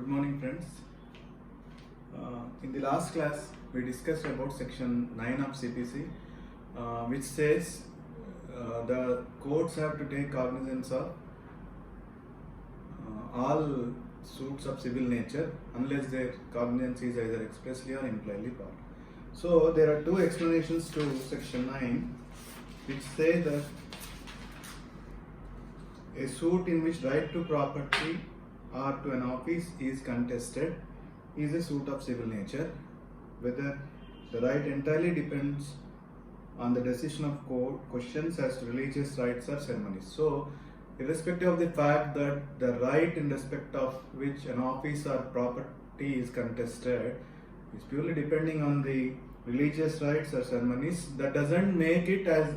Good morning, friends. In the last class, we discussed about section 9 of CPC, which says the courts have to take cognizance of all suits of civil nature unless their cognizance is either expressly or impliedly part. So there are two explanations to section 9, which say that a suit in which right to property or to an office is contested is a suit of civil nature, whether the right entirely depends on the decision of court questions as to religious rites or ceremonies. So, irrespective of the fact that the right in respect of which an office or property is contested is purely depending on the religious rites or ceremonies, that doesn't make it as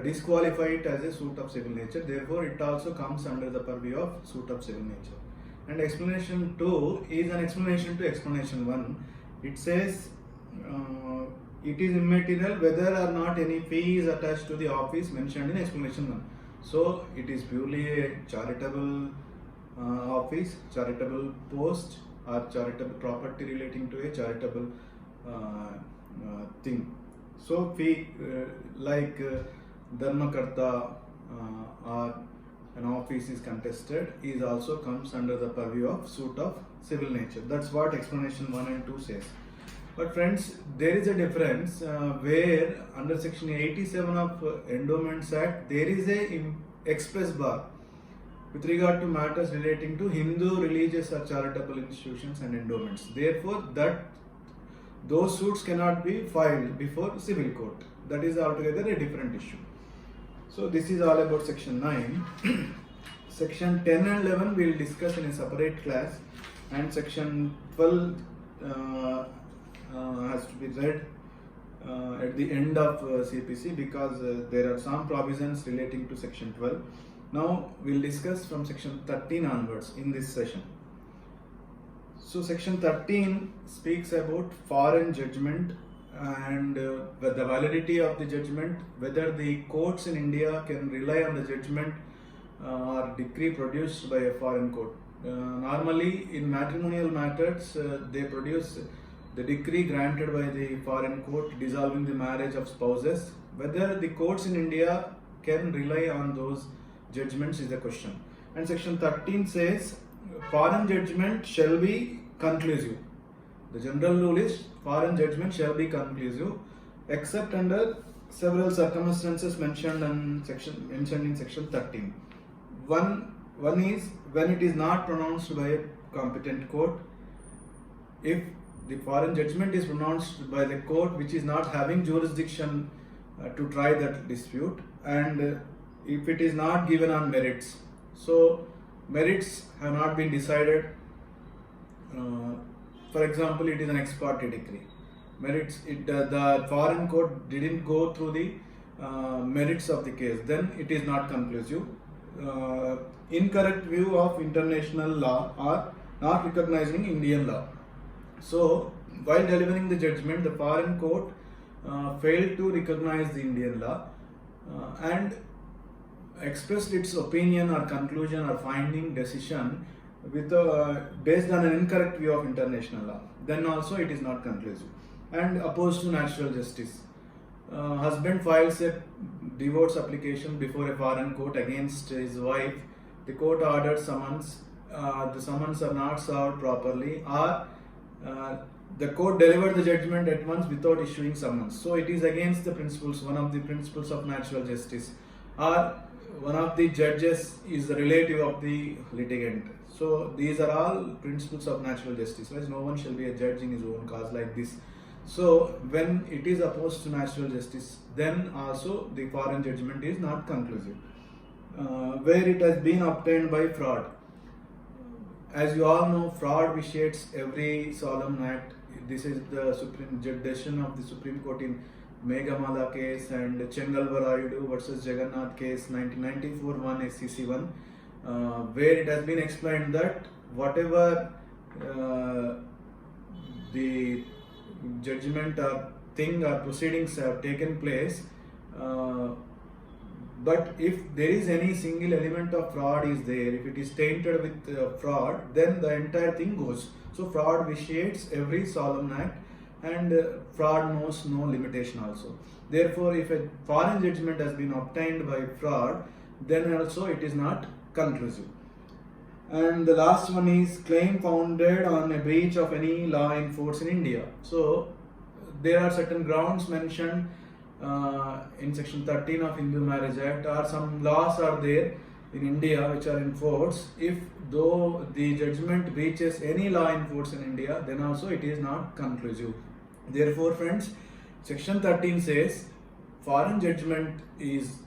disqualify it as a suit of civil nature. Therefore, it also comes under the purview of suit of civil nature. And explanation 2 is an explanation to explanation 1. It says it is immaterial whether or not any fee is attached to the office mentioned in explanation 1. So, it is purely a charitable office, charitable post, or charitable property relating to a charitable thing. So, fee like Dharmakarta or an office is contested is also comes under the purview of suit of civil nature. That's what explanation 1 and 2 says. But friends, there is a difference where under section 87 of Endowments Act there is a express bar with regard to matters relating to Hindu religious or charitable institutions and endowments. Therefore, those suits cannot be filed before civil court. That is altogether a different issue. So this is all about section 9. Section 10 and 11 we will discuss in a separate class, and section 12 has to be read at the end of CPC because there are some provisions relating to section 12. Now we will discuss from section 13 onwards in this session. So section 13 speaks about foreign judgment and the validity of the judgment, whether the courts in India can rely on the judgment or decree produced by a foreign court. Normally in matrimonial matters they produce the decree granted by the foreign court dissolving the marriage of spouses. Whether the courts in India can rely on those judgments is the question. And section 13 says foreign judgment shall be conclusive. The general rule is foreign judgment shall be conclusive except under several circumstances mentioned in section 13. One is when it is not pronounced by a competent court. If the foreign judgment is pronounced by the court which is not having jurisdiction to try that dispute, and if it is not given on merits. So merits have not been decided. For example, it is an ex parte decree. Merits, the foreign court didn't go through the merits of the case, then it is not conclusive. Incorrect view of international law or not recognizing Indian law. So, while delivering the judgment, the foreign court failed to recognize the Indian law and expressed its opinion or conclusion or finding decision with based on an incorrect view of international law. Then also it is not conclusive and opposed to natural justice. Husband files a divorce application before a foreign court against his wife. The court orders summons. The summons are not served properly, or the court delivered the judgment at once without issuing summons. So it is against the principles, one of the principles of natural justice, or one of the judges is the relative of the litigant. So these are all principles of natural justice. Right? No one shall be a judge in his own cause like this. So when it is opposed to natural justice, then also the foreign judgment is not conclusive. Where it has been obtained by fraud. As you all know, fraud vitiates every solemn act. This is the decision of the Supreme Court in Meghamala case and Chengalvarayudu versus Jagannath case 1994 1 SCC 1, where it has been explained that whatever the judgment or thing or proceedings have taken place, But if there is any single element of fraud is there, if it is tainted with fraud, then the entire thing goes. So fraud vitiates every solemn act, and fraud knows no limitation also. Therefore, if a foreign judgment has been obtained by fraud, then also it is not conclusive. And the last one is claim founded on a breach of any law in force in India. So there are certain grounds mentioned in section 13 of Hindu Marriage Act, or some laws are there in India which are in force. If though the judgment breaches any law in force in India, then also it is not conclusive. Therefore, friends, section 13 says foreign judgment is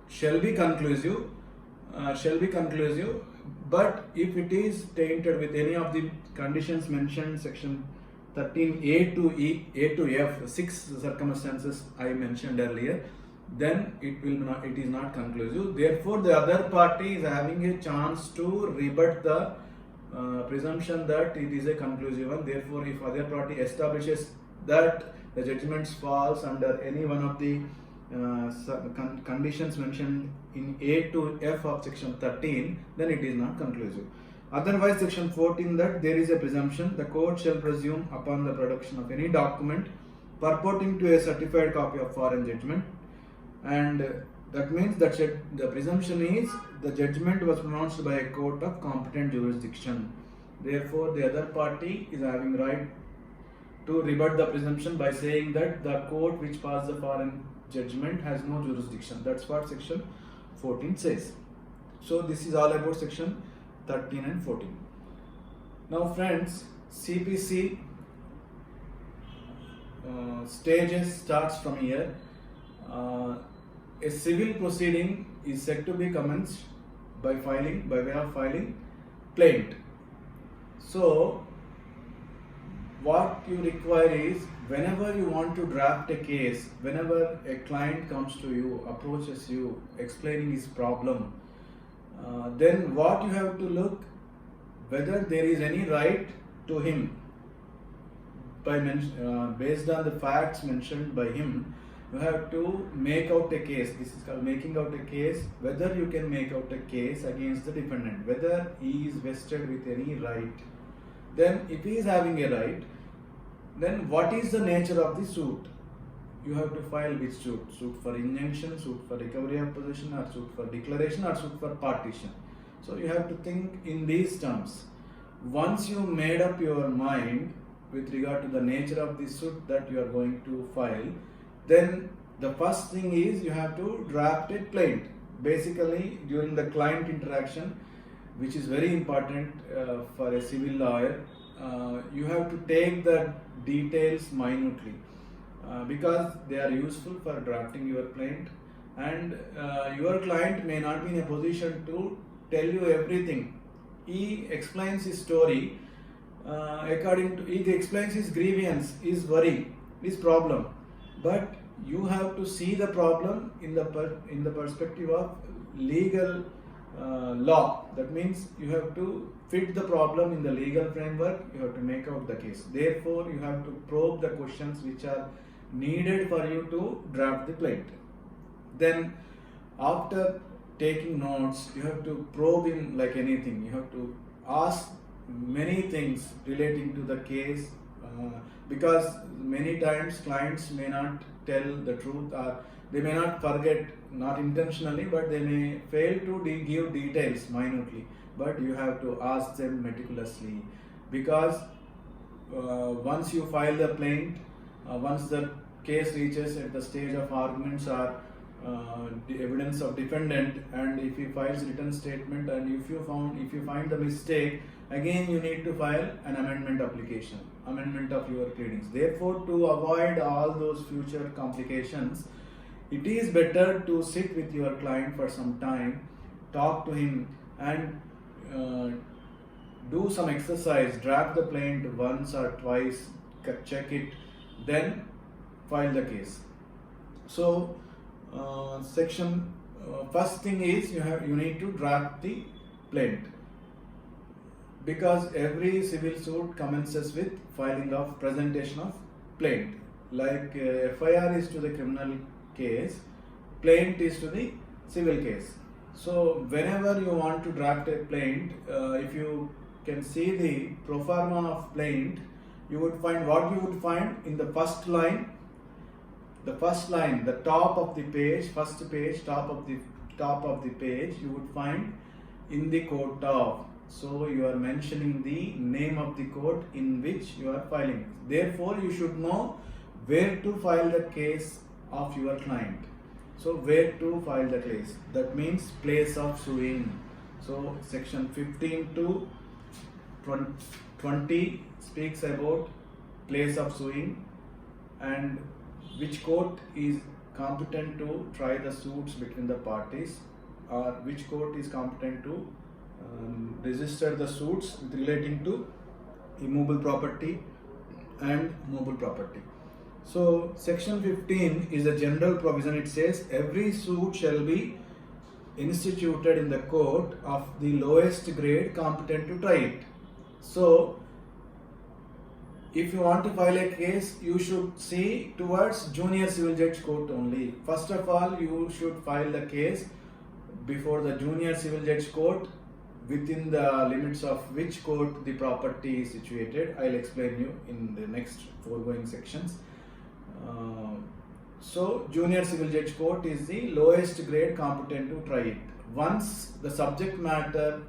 shall be conclusive, but if it is tainted with any of the conditions mentioned section 13A to E, A to F, 6 circumstances I mentioned earlier, then it is not conclusive. Therefore, the other party is having a chance to rebut the presumption that it is a conclusive one. Therefore, if other party establishes that the judgment falls under any one of the conditions mentioned in A to F of section 13, then it is not conclusive. Otherwise, section 14, that there is a presumption, the court shall presume upon the production of any document purporting to a certified copy of foreign judgment, and that means that the presumption is the judgment was pronounced by a court of competent jurisdiction. Therefore, the other party is having right to rebut the presumption by saying that the court which passed the foreign judgment has no jurisdiction. That's what section 14 says. So this is all about section 13 and 14. Now friends, CPC stages starts from here. A civil proceeding is said to be commenced by way of filing plaint. So what you require is, whenever you want to draft a case, whenever a client comes to you, approaches you, explaining his problem, then what you have to look, whether there is any right to him based on the facts mentioned by him. You have to make out a case. This is called making out a case. Whether you can make out a case against the defendant, whether he is vested with any right. Then if he is having a right, then what is the nature of the suit? You have to file which suit? Suit for injunction, suit for recovery of possession, or suit for declaration, or suit for partition. So you have to think in these terms. Once you made up your mind with regard to the nature of the suit that you are going to file, then the first thing is you have to draft a plaint. Basically, during the client interaction, which is very important for a civil lawyer, you have to take the details minutely because they are useful for drafting your plaint, and your client may not be in a position to tell you everything. He explains his story he explains his grievance, his worry, his problem, but you have to see the problem in the perspective of legal law. That means you have to fit the problem in the legal framework. You have to make out the case. Therefore, you have to probe the questions which are needed for you to draft the plaint. Then, after taking notes, you have to probe in like anything. You have to ask many things relating to the case because many times clients may not tell the truth, or they may not forget, not intentionally, but they may fail to give details minutely. But you have to ask them meticulously, because once you file the plaint, once the case reaches at the stage of arguments or the evidence of defendant, and if he files written statement, and if you find the mistake, again you need to file an amendment application, amendment of your pleadings. Therefore, to avoid all those future complications, it is better to sit with your client for some time, talk to him, and do some exercise, draft the plaint once or twice, check it, then file the case. So first thing is you need to draft the plaint, because every civil suit commences with filing of presentation of plaint. Like FIR is to the criminal case, plaint is to the civil case. So whenever you want to draft a plaint, if you can see the pro forma of plaint, you would find what you would find in the first line. The first line, the top of the page, first page, top of the page, you would find in the court of. So you are mentioning the name of the court in which you are filing. Therefore, you should know where to file the case of your client. So where to file the case, that means place of suing. So section 15 to 20 speaks about place of suing and which court is competent to try the suits between the parties, or which court is competent to register the suits relating to immovable property and movable property. So section 15 is a general provision. It says every suit shall be instituted in the court of the lowest grade competent to try it. So if you want to file a case, you should see towards junior civil judge court only. First of all, you should file the case before the junior civil judge court, within the limits of which court the property is situated. I'll explain you in the next foregoing sections. So junior civil judge court is the lowest grade competent to try it. Once the subject matter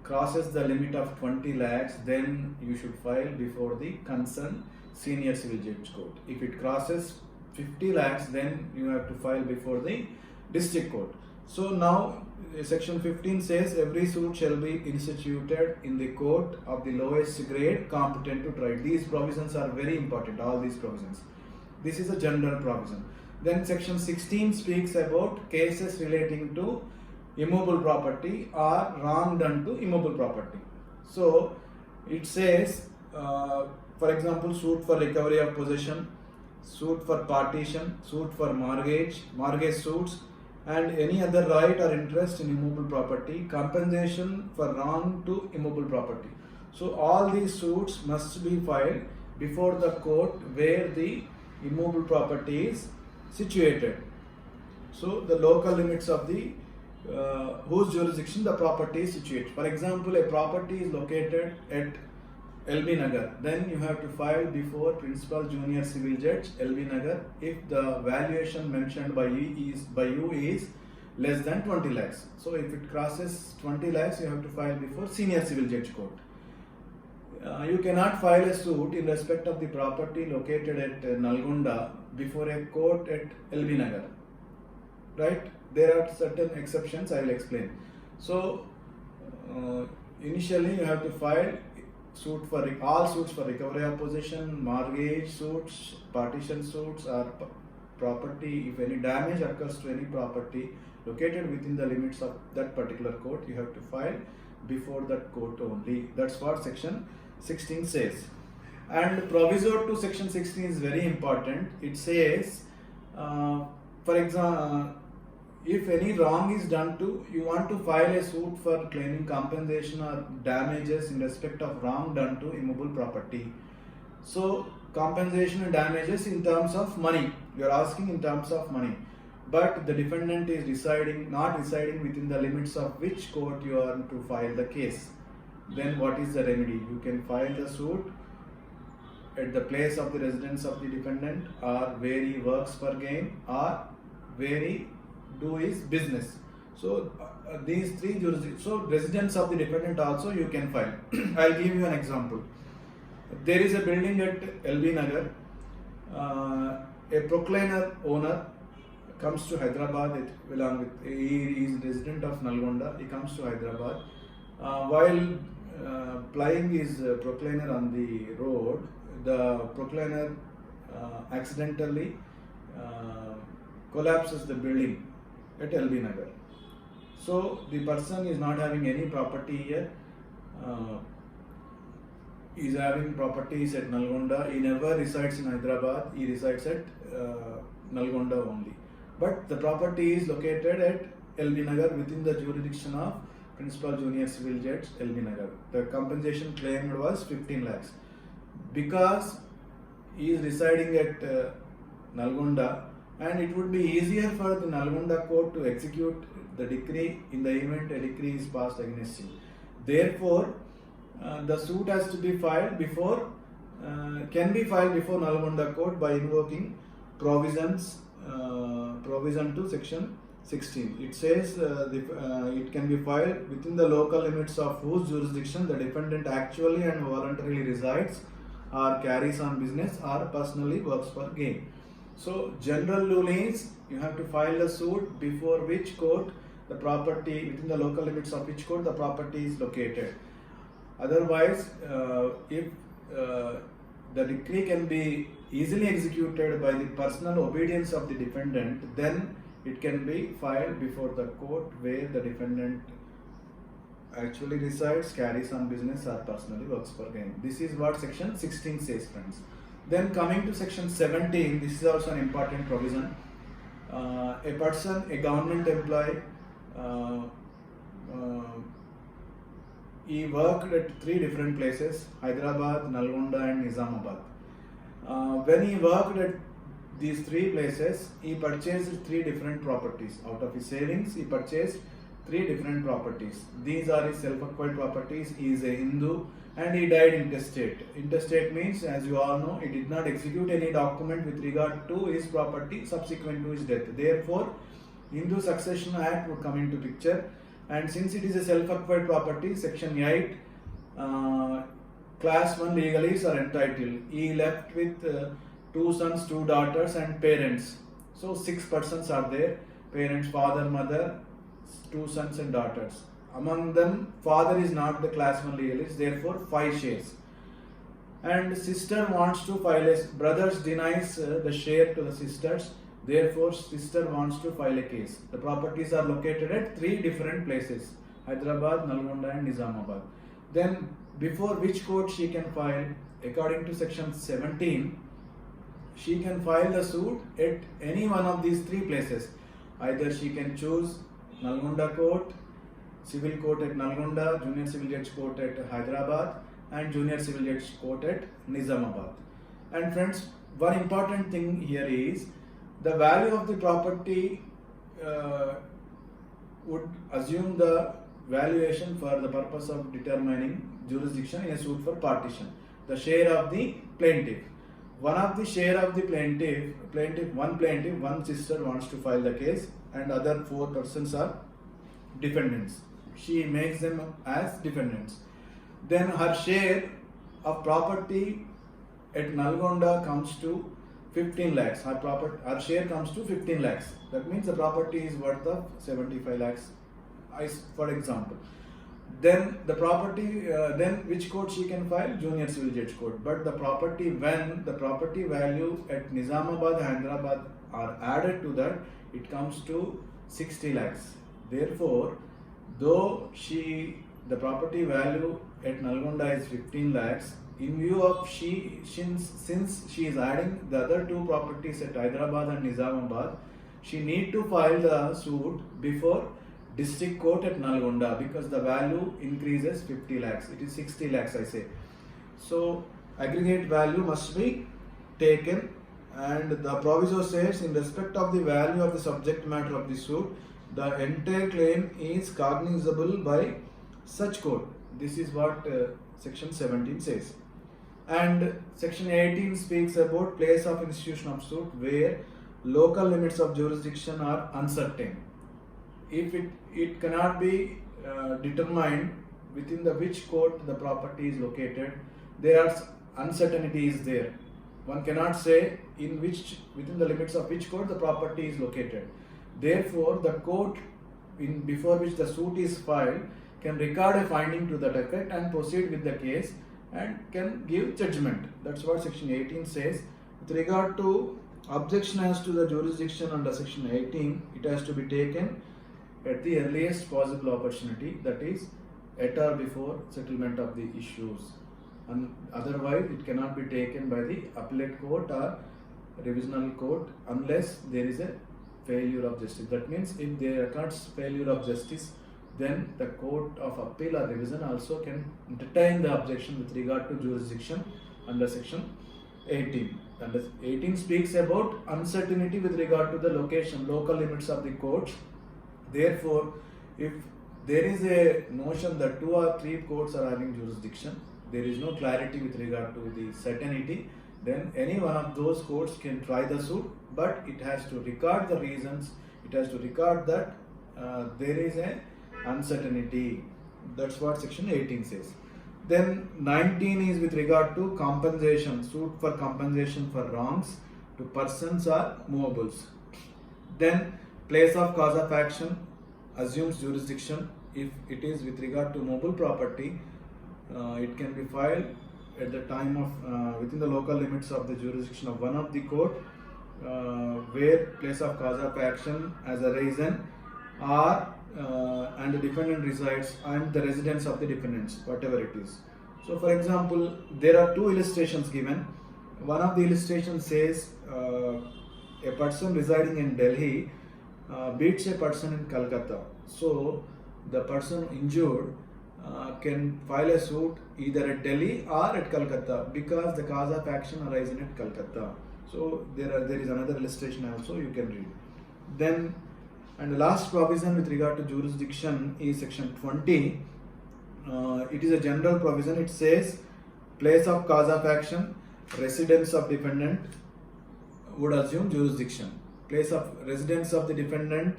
crosses the limit of 20 lakhs, then you should file before the concerned senior civil judge court. If it crosses 50 lakhs, then you have to file before the district court. So now section 15 says every suit shall be instituted in the court of the lowest grade competent to try. These provisions are very important, all these provisions. This is a general provision. Then section 16 speaks about cases relating to immovable property or wrong done to immovable property. So it says, for example, suit for recovery of possession, suit for partition, suit for mortgage suits, and any other right or interest in immovable property, compensation for wrong to immovable property. So all these suits must be filed before the court where the immovable property is situated. So the local limits of the whose jurisdiction the property is situated. For example, a property is located at LB Nagar, then you have to file before Principal Junior Civil Judge LB Nagar if the valuation mentioned by you is less than 20 lakhs. So if it crosses 20 lakhs, you have to file before Senior Civil Judge Court. You cannot file a suit in respect of the property located at Nalgonda before a court at LB Nagar. Right? There are certain exceptions, I will explain. So initially you have to file all suits for recovery of possession, mortgage suits, partition suits, or property. If any damage occurs to any property located within the limits of that particular court, you have to file before that court only. That's what section 16 says. And proviso to section 16 is very important. It says, for example, if any wrong is done to, you want to file a suit for claiming compensation or damages in respect of wrong done to immovable property. So compensation and damages in terms of money, you are asking in terms of money, but the defendant is not residing within the limits of which court you are to file the case. Then what is the remedy? You can file the suit at the place of the residence of the defendant, or where he works for gain, or where he do his business. So these three jurisdictions. So residence of the defendant also you can file. I'll give you an example. There is a building at LB Nagar. A proclaimer owner comes to Hyderabad he is resident of Nalgonda. He comes to Hyderabad. While plying his proclaimer on the road, the proclaimer accidentally collapses the building at LB Nagar. So the person is not having any property here. He is having properties at Nalgonda. He never resides in Hyderabad. He resides at Nalgonda only. But the property is located at LB Nagar within the jurisdiction of Principal Junior Civil Judge LB Nagar. The compensation claimed was 15 lakhs. Because he is residing at Nalgonda and it would be easier for the Nalgonda court to execute the decree in the event a decree is passed against him. Therefore, the suit has to be filed before, can be filed before Nalgonda court by invoking provision to section 16. It says it can be filed within the local limits of whose jurisdiction the defendant actually and voluntarily resides or carries on business or personally works for gain. So general rule is you have to file the suit before which court the property, within the local limits of which court the property is located. Otherwise, if the decree can be easily executed by the personal obedience of the defendant, then it can be filed before the court where the defendant actually resides, carries on business or personally works for gain. This is what section 16 says, friends. Then coming to section 17, this is also an important provision. A person, a government employee, he worked at 3 different places: Hyderabad, Nalgonda and Nizamabad. When he worked at these 3 places, he purchased 3 different properties. Out of his savings, he purchased 3 different properties. These are his self-acquired properties. He is a Hindu and he died intestate. Intestate means, as you all know, he did not execute any document with regard to his property subsequent to his death. Therefore, Hindu Succession Act would come into picture, and since it is a self-acquired property, section 8, class 1 legalies are entitled. He left with 2 sons, 2 daughters and parents. So 6 persons are there: parents, father, mother, 2 sons and daughters. Among them, father is not the class 1 legalist, therefore 5 shares. And sister wants to file a, brothers denies the share to the sisters, therefore sister wants to file a case. The properties are located at 3 different places: Hyderabad, Nalgonda and Nizamabad. Then before which court she can file? According to section 17, she can file the suit at any one of these 3 places. Either she can choose Nalgonda court, civil court at Nalgonda, junior civil judge court at Hyderabad and junior civil judge court at Nizamabad. And friends, one important thing here is the value of the property would assume the valuation for the purpose of determining jurisdiction in a suit for partition. The share of the plaintiff. One of the share of the plaintiff, one sister wants to file the case and other 4 persons are defendants. She makes them as defendants. Then her share of property at Nalgonda comes to 15 lakhs. Her share comes to 15 lakhs. That means the property is worth of 75 lakhs, for example. Then the property, then which court she can file? Junior civil judge court. But the property, when the property value at Nizamabad, Hyderabad are added to that, it comes to 60 lakhs. Therefore, though the property value at Nalgonda is 15 lakhs, in view of since she is adding the other 2 properties at Hyderabad and Nizamabad, she need to file the suit before district court at Nalgonda because the value increases 50 lakhs. It is 60 lakhs, I say. So aggregate value must be taken, and the proviso says in respect of the value of the subject matter of the suit, the entire claim is cognizable by such court. This is what section 17 says. And section 18 speaks about place of institution of suit where local limits of jurisdiction are uncertain. If it cannot be determined within the which court the property is located, there are uncertainties there. One cannot say within the limits of which court the property is located. Therefore, the court before which the suit is filed can record a finding to that effect and proceed with the case and can give judgment. That's what section 18 says. With regard to objection as to the jurisdiction under section 18, it has to be taken at the earliest possible opportunity, that is at or before settlement of the issues. And otherwise, it cannot be taken by the appellate court or revisional court unless there is a failure of justice. That means if there occurs failure of justice, then the court of appeal or revision also can entertain the objection with regard to jurisdiction under section 18. And 18 speaks about uncertainty with regard to the location, local limits of the courts. Therefore, if there is a notion that 2 or 3 courts are having jurisdiction, there is no clarity with regard to the certainty, then any one of those courts can try the suit, but it has to record the reasons, it has to record that there is a uncertainty. That's what section 18 says. Then 19 is with regard to compensation, suit for compensation for wrongs to persons or movables. Then place of cause of action assumes jurisdiction. If it is with regard to movable property, it can be filed at the time of within the local limits of the jurisdiction of one of the court, where place of cause of action as a reason or and the defendant resides and the residence of the defendants, whatever it is. So for example, there are 2 illustrations given. One of the illustrations says a person residing in Delhi beats a person in Calcutta. So the person injured can file a suit either at Delhi or at Calcutta because the cause of action arises at Calcutta. So there is another illustration also you can read. Then, and the last provision with regard to jurisdiction is section 20. It is a general provision. It says place of cause of action, residence of defendant would assume jurisdiction. Place of residence of the defendant,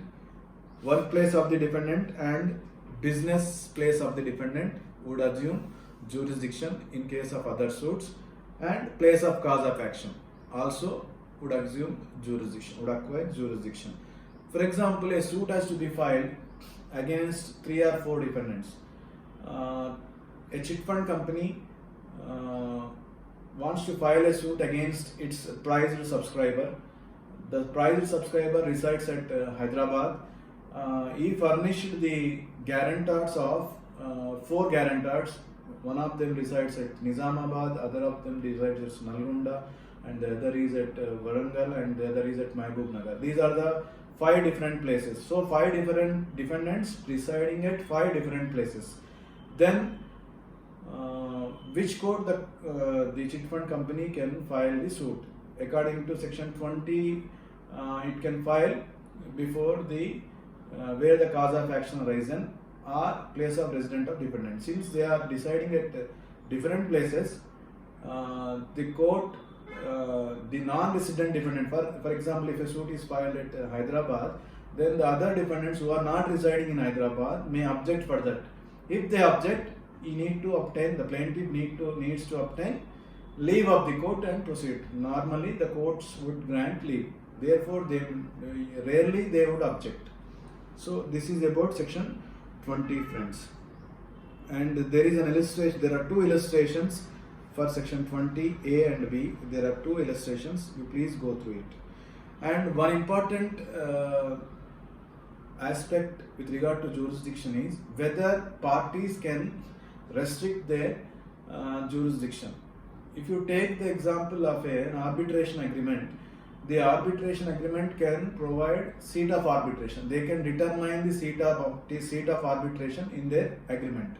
workplace of the defendant and business place of the defendant would assume jurisdiction in case of other suits, and place of cause of action also would assume jurisdiction, would acquire jurisdiction. For example, a suit has to be filed against 3 or 4 defendants. A chit fund company wants to file a suit against its prized subscriber. The prized subscriber resides at Hyderabad. He furnished the guarantors of 4 guarantors. One of them resides at Nizamabad, other of them resides at Nalgonda, and the other is at Warangal, and the other is at Mahbub Nagar. These are the 5 different places. So 5 different defendants residing at 5 different places. Then which court the chit fund company can file the suit? According to section 20, it can file before the where the cause of action arisen or place of residence of defendant. Since they are deciding at different places, the court, the non-resident defendant, for example, if a suit is filed at Hyderabad, then the other defendants who are not residing in Hyderabad may object for that. If they object, the plaintiff needs to obtain leave of the court and proceed. Normally, the courts would grant leave. Therefore, rarely they would object. So this is about section 20, friends. And there is an illustration. There are 2 illustrations for section 20 A and B. There are 2 illustrations. You please go through it. And one important aspect with regard to jurisdiction is whether parties can restrict their jurisdiction. If you take the example of an arbitration agreement, the arbitration agreement can provide seat of arbitration. They can determine the seat of arbitration in their agreement.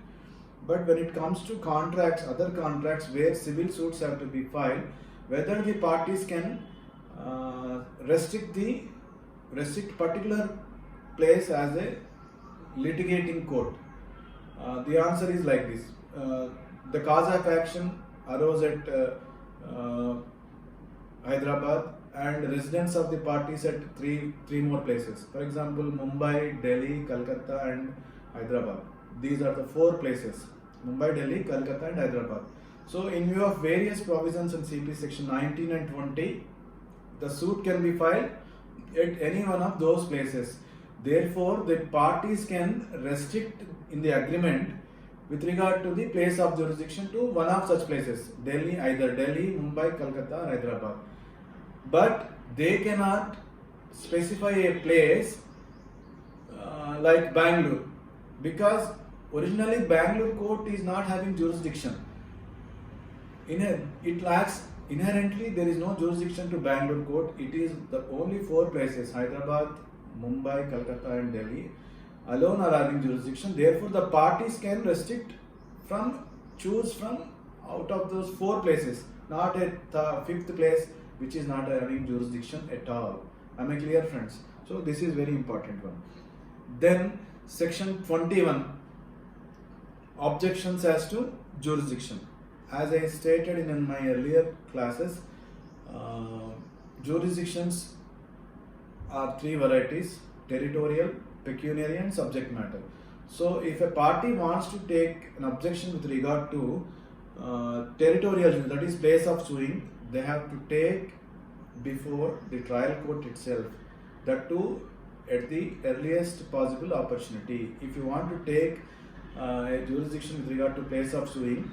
But when it comes to contracts, other contracts where civil suits have to be filed, whether the parties can restrict particular place as a litigating court. The answer is like this. The cause of action arose at Hyderabad, and residence of the parties at three more places. For example, Mumbai, Delhi, Calcutta and Hyderabad. These are the 4 places: Mumbai, Delhi, Calcutta and Hyderabad. So in view of various provisions in CP section 19 and 20, the suit can be filed at any one of those places. Therefore, the parties can restrict in the agreement with regard to the place of jurisdiction to one of such places: Delhi, either Delhi, Mumbai, Calcutta or Hyderabad. But they cannot specify a place like Bangalore, because originally Bangalore court is not having jurisdiction. It lacks inherently, there is no jurisdiction to Bangalore court. It is the only 4 places: Hyderabad, Mumbai, Calcutta and Delhi alone are having jurisdiction. Therefore, the parties can choose from out of those 4 places not at the fifth place, which is not having jurisdiction at all. Am I clear, friends? So this is very important one. Then section 21, objections as to jurisdiction. As I stated in my earlier classes, jurisdictions are three varieties: territorial, pecuniary and subject matter. So if a party wants to take an objection with regard to territorial, that is place of suing, they have to take before the trial court itself, that too at the earliest possible opportunity. If you want to take a jurisdiction with regard to place of suing,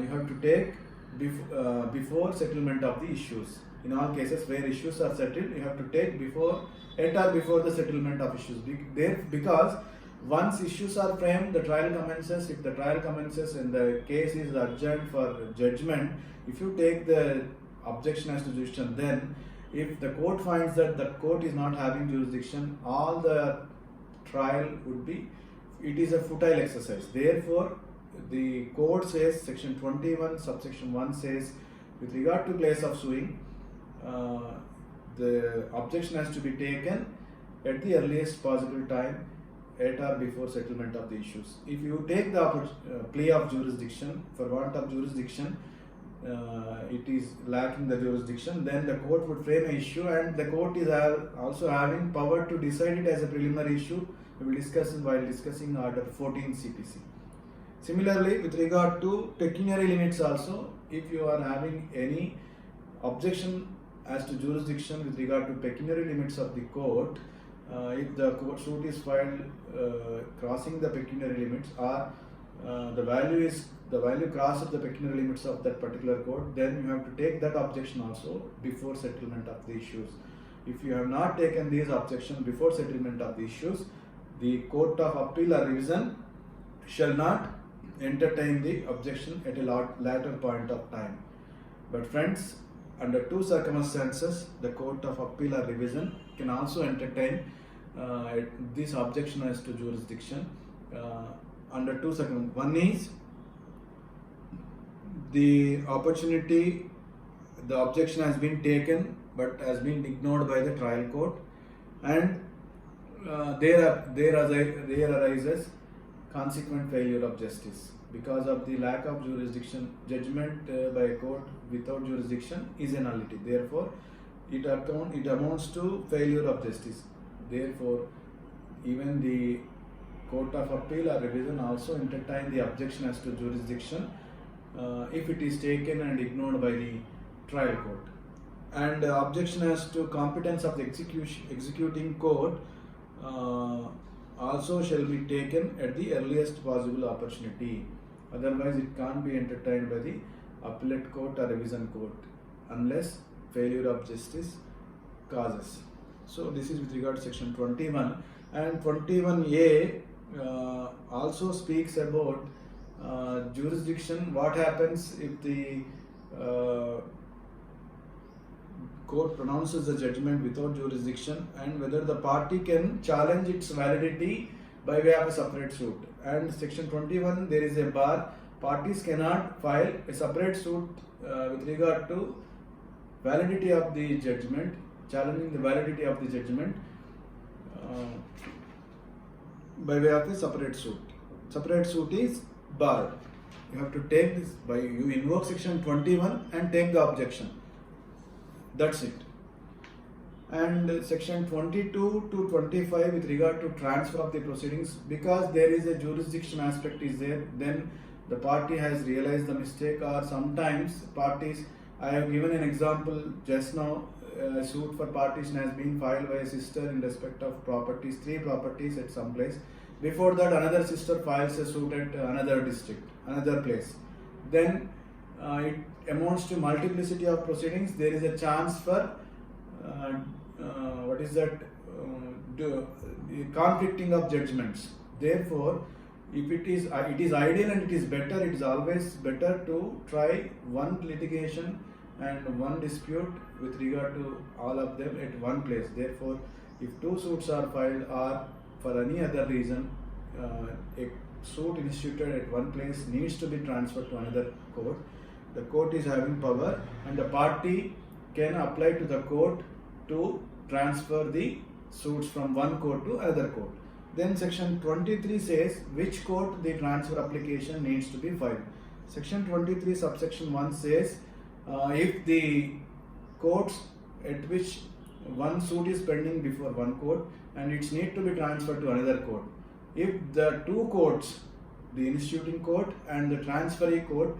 you have to take before settlement of the issues. In all cases where issues are settled, you have to take before the settlement of issues. Because once issues are framed, the trial commences. If the trial commences and the case is adjourned for judgment, if you take the objection as to jurisdiction, then if the court finds that the court is not having jurisdiction, all the trial would be, it is a futile exercise. Therefore, the code says, section 21 subsection 1 says, with regard to place of suing, the objection has to be taken at the earliest possible time, at or before settlement of the issues. If you take the plea of jurisdiction, for want of jurisdiction, it is lacking the jurisdiction, then the court would frame an issue, and the court is also having power to decide it as a preliminary issue. We will discuss while discussing order 14 CPC. Similarly, with regard to pecuniary limits also, if you are having any objection as to jurisdiction with regard to pecuniary limits of the court, if the court suit is filed crossing the pecuniary limits, or the value crosses the pecuniary limits of that particular court, then you have to take that objection also before settlement of the issues. If you have not taken these objections before settlement of the issues, the Court of Appeal or Revision shall not entertain the objection at a later point of time. But friends, under two circumstances, the Court of Appeal or Revision can also entertain this objection as to jurisdiction under two circumstances. One is the objection has been taken but has been ignored by the trial court, and there arises consequent failure of justice because of the lack of jurisdiction. Judgment by a court without jurisdiction is a nullity. Therefore, it amounts to failure of justice. Therefore, even the Court of Appeal or Revision also entertain the objection as to jurisdiction if it is taken and ignored by the trial court. And objection as to competence of the executing court also shall be taken at the earliest possible opportunity. Otherwise, it can't be entertained by the appellate court or revision court unless failure of justice causes. So this is with regard to section 21, and 21A also speaks about jurisdiction. What happens if the court pronounces the judgment without jurisdiction, and whether the party can challenge its validity by way of a separate suit. And section 21, there is a bar: parties cannot file a separate suit with regard to validity of the judgment, challenging the validity of the judgment by way of a separate suit. Separate suit is barred. You have to take this by, you invoke section 21 and take the objection. That's it. And section 22 to 25 with regard to transfer of the proceedings, because there is a jurisdiction aspect is there, then the party has realized the mistake, or sometimes parties, I have given an example just now, a suit for partition has been filed by a sister in respect of properties, 3 properties at some place. Before that, another sister files a suit at another district, another place. Then it amounts to multiplicity of proceedings. There is a chance for conflicting of judgments. Therefore, if it is ideal and it is better, it is always better to try one litigation and one dispute with regard to all of them at one place. Therefore, if 2 suits are filed, or for any other reason a suit instituted at one place needs to be transferred to another court, The court is having power, and the party can apply to the court to transfer the suits from one court to another court. Then section 23 says which court the transfer application needs to be filed. Section 23 subsection 1 says if the courts at which one suit is pending before one court and it needs to be transferred to another court, if the two courts, the instituting court and the transferee court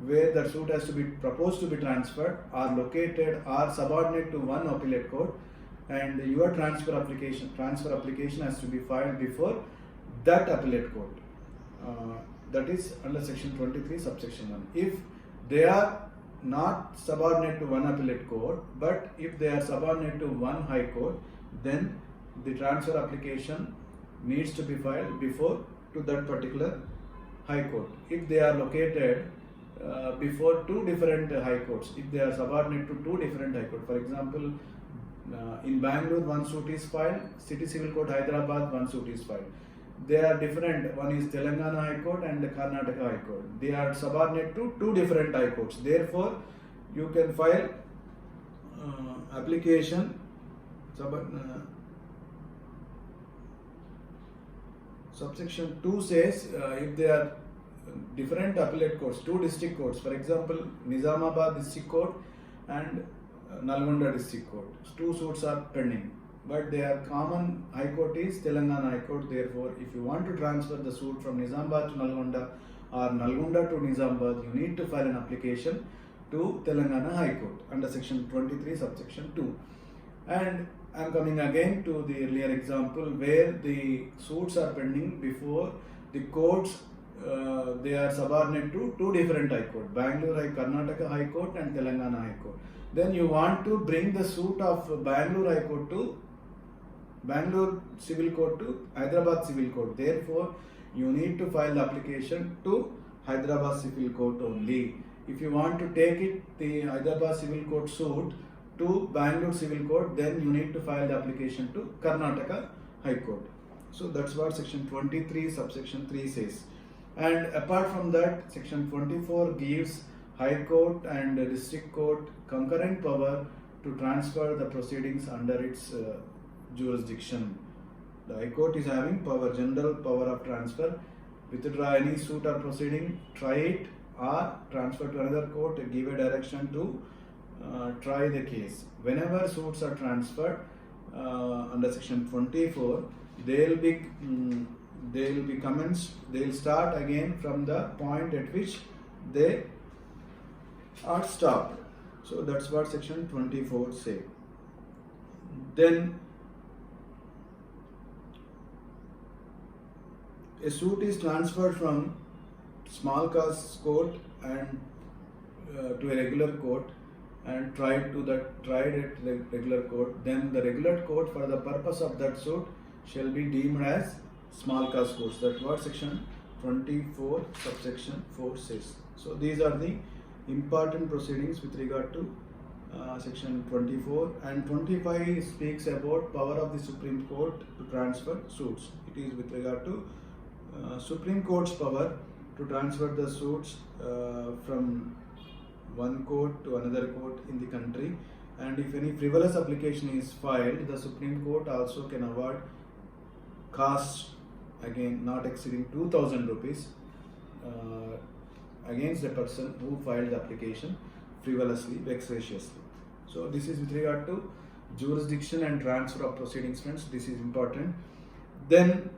where the suit has to be proposed to be transferred, are located or subordinate to one appellate court, and your transfer application has to be filed before that appellate court. That is under section 23 subsection 1. If they are not subordinate to one appellate court, but if they are subordinate to one high court, then the transfer application needs to be filed before to that particular high court. If they are located before two different high courts, if they are subordinate to two different high courts, for example, in Bangalore one suit is filed, City Civil Court Hyderabad one suit is filed. They are different. One is Telangana High Court and the Karnataka High Court. They are subordinate to two different high courts. Therefore, you can file application subsection 2 says if they are different appellate courts, two district courts, for example, Nizamabad District Court and Nalgonda District Court, two suits are pending, but their common high court is Telangana High Court. Therefore, if you want to transfer the suit from Nizamabad to Nalgonda or Nalgonda to Nizamabad, you need to file an application to Telangana High Court under section 23 subsection 2. And I am coming again to the earlier example where the suits are pending before the courts. They are subordinate to two different high court, Bangalore Karnataka High Court and Telangana High Court. Then you want to bring the suit of Bangalore High Court to Bangalore Civil Court to Hyderabad Civil Court. Therefore, you need to file the application to Hyderabad Civil Court only. If you want to take it, the Hyderabad Civil Court suit to Bangalore Civil Court, then you need to file the application to Karnataka High Court. So that's what section 23 subsection 3 says. And apart from that, section 24 gives High Court and District Court concurrent power to transfer the proceedings under its jurisdiction. The High Court is having power, general power of transfer, withdraw any suit or proceeding, try it or transfer to another court, give a direction to try the case. Whenever suits are transferred under section 24, they will be commenced. They will start again from the point at which they are stopped. So that's what section 24 say. Then a suit is transferred from small cause court and to a regular court and tried at the regular court. Then the regular court, for the purpose of that suit, shall be deemed as small cause courts. That's what section 24 subsection 4 says. So these are the important proceedings with regard to section 24, and 25 speaks about power of the Supreme Court to transfer suits. It is with regard to Supreme Court's power to transfer the suits from one court to another court in the country, and if any frivolous application is filed, the Supreme Court also can award costs, again not exceeding 2,000 rupees against the person who filed the application frivolously, vexatiously. So this is with regard to jurisdiction and transfer of proceedings, friends. This is important. Then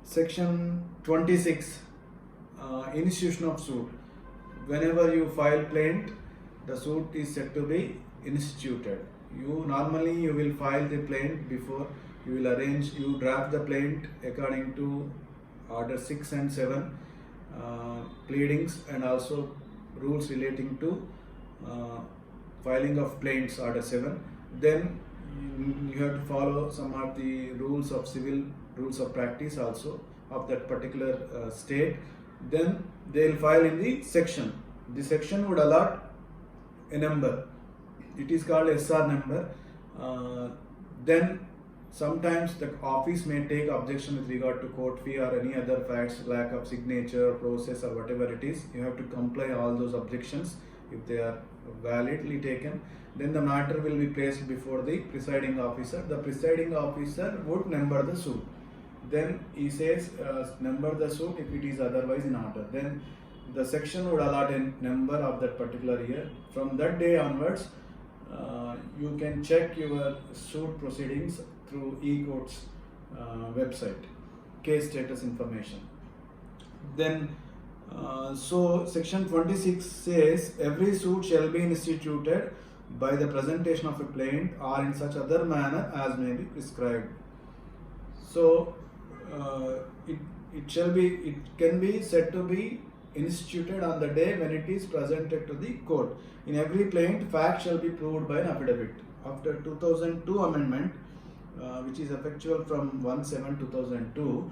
section 26, institution of suit. Whenever you file plaint, the suit is said to be instituted. You will file the plaint before you will arrange, you draft the plaint according to order 6 and 7 pleadings, and also rules relating to filing of plaints, order 7. Then you have to follow some of the rules of civil rules of practice also of that particular state. Then they will file in the section. The section would allot a number. It is called SR number. Then sometimes the office may take objection with regard to court fee or any other facts, lack of signature, process or whatever it is. You have to comply all those objections if they are validly taken, then the matter will be placed before the presiding officer. The presiding officer would number the suit. Then he says number the suit if it is otherwise in order. Then the section would allot a number of that particular year. From that day onwards, you can check your suit proceedings through e-courts website, case status information. Then so section 26 says every suit shall be instituted by the presentation of a plaint or in such other manner as may be prescribed. So it can be said to be instituted on the day when it is presented to the court. In every plaint, fact shall be proved by an affidavit. After 2002 amendment, which is effectual from 1/7/2002,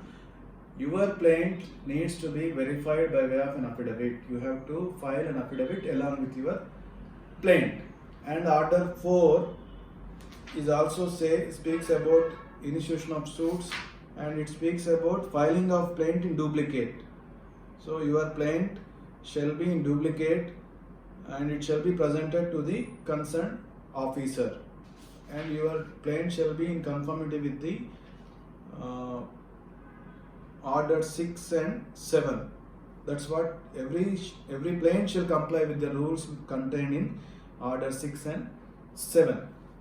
your plaint needs to be verified by way of an affidavit. You have to file an affidavit along with your plaint. And order 4 is also speaks about initiation of suits, and it speaks about filing of plaint in duplicate. So your plaint shall be in duplicate and it shall be presented to the concerned officer, and your plaint shall be in conformity with the order 6 and 7. That's what every plaint shall comply with the rules contained in order 6 and 7.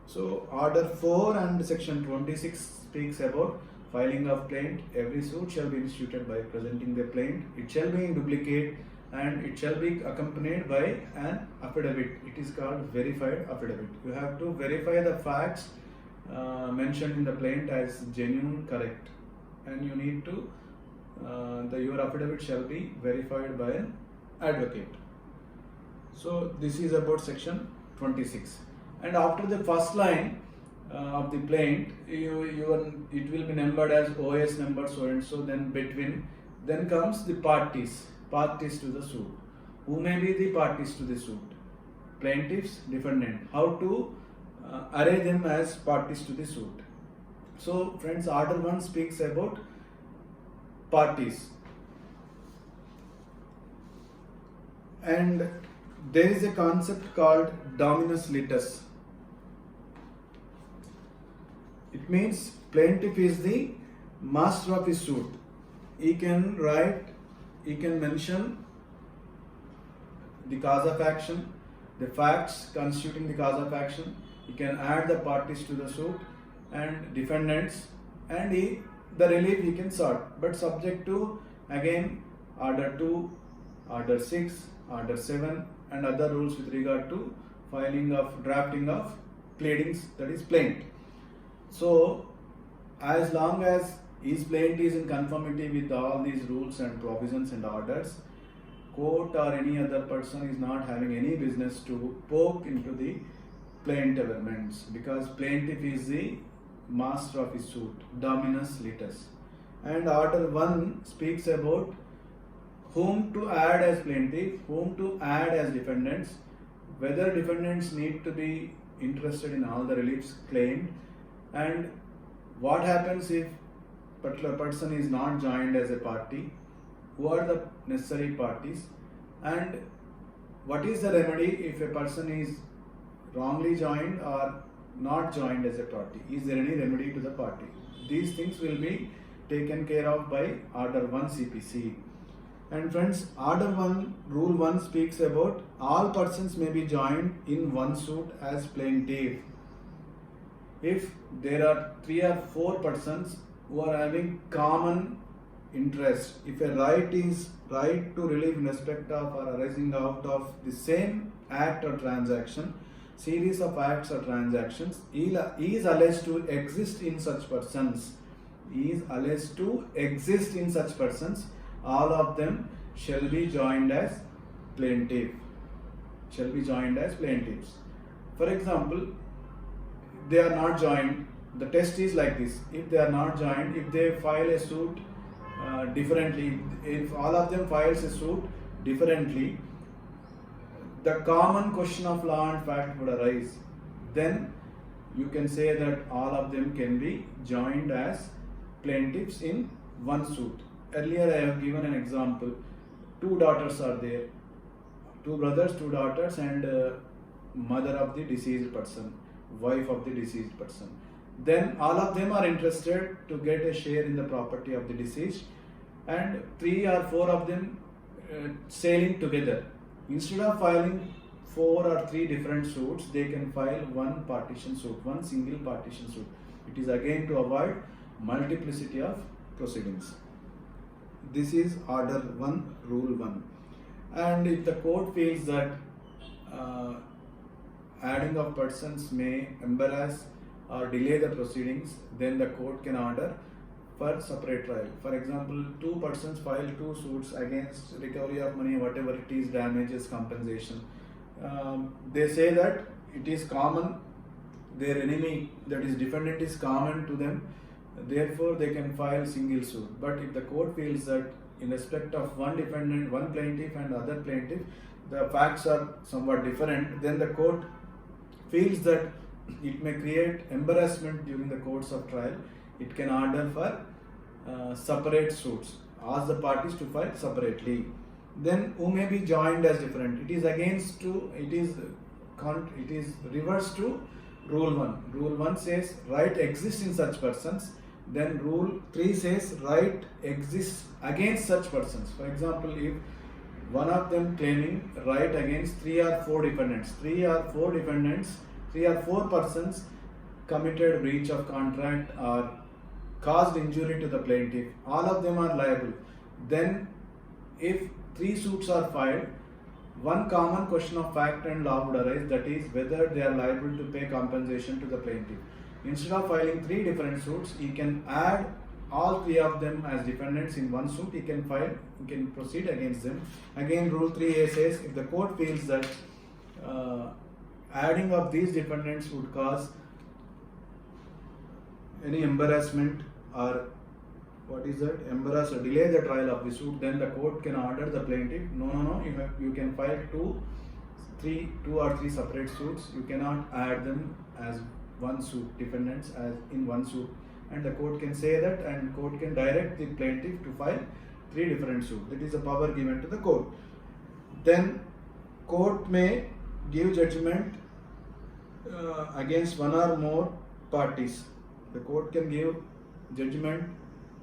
So order 4 and section 26 speaks about filing of plaint. Every suit shall be instituted by presenting the plaint. It shall be in duplicate and it shall be accompanied by an affidavit. It is called verified affidavit. You have to verify the facts mentioned in the plaint as genuine, correct, and you need to your affidavit shall be verified by an advocate. So this is about section 26. And after the first line of the plaint, it will be numbered as OS number so and so. Then between, then comes the parties to the suit. Who may be the parties to the suit? Plaintiffs, defendant. How to array them as parties to the suit? So friends, order 1 speaks about parties, and there is a concept called dominus litis. It means plaintiff is the master of his suit. He can mention the cause of action, the facts constituting the cause of action. He can add the parties to the suit and defendants, and the relief he can sort, but subject to again order 2, order 6, order 7 and other rules with regard to drafting of pleadings, that is plaint. So as long as his plaint is in conformity with all these rules and provisions and orders, court or any other person is not having any business to poke into the plaint elements, because plaintiff is the master of his suit, dominus litis. And order 1 speaks about whom to add as plaintiff, whom to add as defendants, whether defendants need to be interested in all the reliefs claimed, and what happens if particular person is not joined as a party, who are the necessary parties, and what is the remedy if a person is wrongly joined or not joined as a party. Is there any remedy to the party? These things will be taken care of by order 1 CPC. And friends, order 1 rule 1 speaks about all persons may be joined in one suit as plaintiff. If there are 3 or 4 persons who are having common interest, if a right is right to relief in respect of or arising out of the same act or transaction, series of acts or transactions, he is alleged to exist in such persons. He is alleged to exist in such persons. All of them shall be joined as plaintiff. Shall be joined as plaintiffs. For example, they are not joined. The test is like this: if they are not joined, if they file a suit differently, if all of them files a suit differently, the common question of law and fact would arise. Then you can say that all of them can be joined as plaintiffs in one suit. Earlier I have given an example. 2 daughters are there. two brothers, two daughters, and mother of the deceased person, wife of the deceased person. Then all of them are interested to get a share in the property of the deceased, and 3 or 4 of them sailing together. Instead of filing 4 or 3 different suits, they can file one partition suit, one single partition suit. It is again to avoid multiplicity of proceedings. This is order 1, rule 1. And if the court feels that adding of persons may embarrass or delay the proceedings, then the court can order for separate trial. For example, 2 persons file 2 suits against recovery of money, whatever it is, damages, compensation. They say that it is common, their enemy, that is defendant, is common to them, therefore they can file single suit. But if the court feels that in respect of one defendant, one plaintiff and other plaintiff, the facts are somewhat different, then the court feels that it may create embarrassment during the course of trial, it can order for separate suits, ask the parties to file separately. Then who may be joined as different? It is against to, it is reverse to rule 1. Rule 1 says right exists in such persons. Then rule 3 says right exists against such persons. For example, if one of them claiming right against 3 or 4 defendants, 3 or 4 persons committed breach of contract or caused injury to the plaintiff, all of them are liable. Then if 3 suits are filed, one common question of fact and law would arise, that is whether they are liable to pay compensation to the plaintiff. Instead of filing 3 different suits, he can add all 3 of them as defendants in one suit. He can proceed against them. Again, rule 3A says if the court feels that adding of these defendants would cause any embarrassment or embarrass or delay the trial of the suit, then the court can order the plaintiff, no, you can file 2 or 3 separate suits. You cannot add them as one suit, defendants as in one suit. And the court can say that, and court can direct the plaintiff to file 3 different suits. That is a power given to the court. Then court may give judgment against one or more parties. The court can give judgment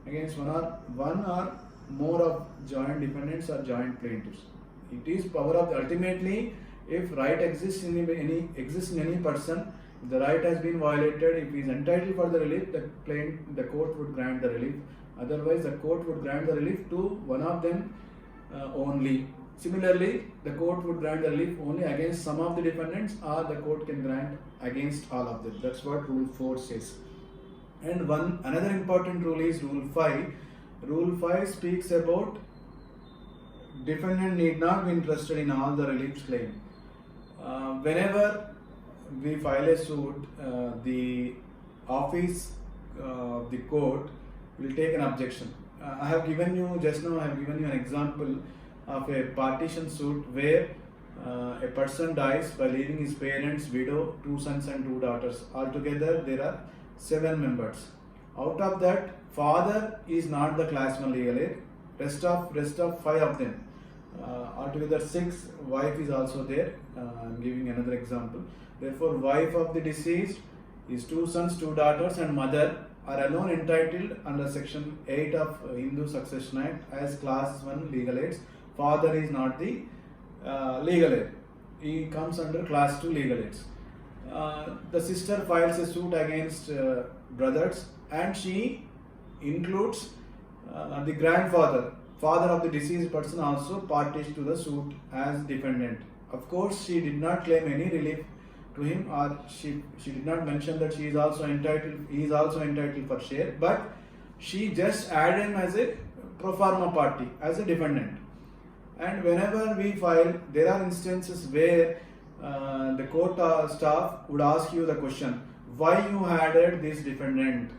against one or more of joint defendants or joint plaintiffs. It is power of ultimately, if right exists in any person, if the right has been violated, if he is entitled for the relief, the court would grant the relief. Otherwise, the court would grant the relief to one of them only. Similarly, the court would grant the relief only against some of the defendants, or the court can grant against all of them. That's what rule 4 says. And another important rule is rule 5. Rule 5 speaks about defendant need not be interested in all the reliefs claimed. Whenever we file a suit, the office of the court will take an objection. I have given you an example of a partition suit where a person dies by leaving his parents, widow, 2 sons and 2 daughters. Altogether there are 7 members. Out of that, father is not the class 1 legal heir. Rest of 5 of them. Altogether 6. Wife is also there. I am giving another example. Therefore, wife of the deceased is 2 sons, 2 daughters, and mother are alone entitled under section 8 of Hindu Succession Act as class 1 legal heirs. Father is not the legal heir. He comes under class 2 legal heirs. The sister files a suit against brothers, and she includes the grandfather, father of the deceased person, also parties to the suit as defendant. Of course, she did not claim any relief to him, or she did not mention that he is also entitled for share, but she just added him as a pro forma party, as a defendant. And whenever we file, there are instances where the court staff would ask you the question, why you added this defendant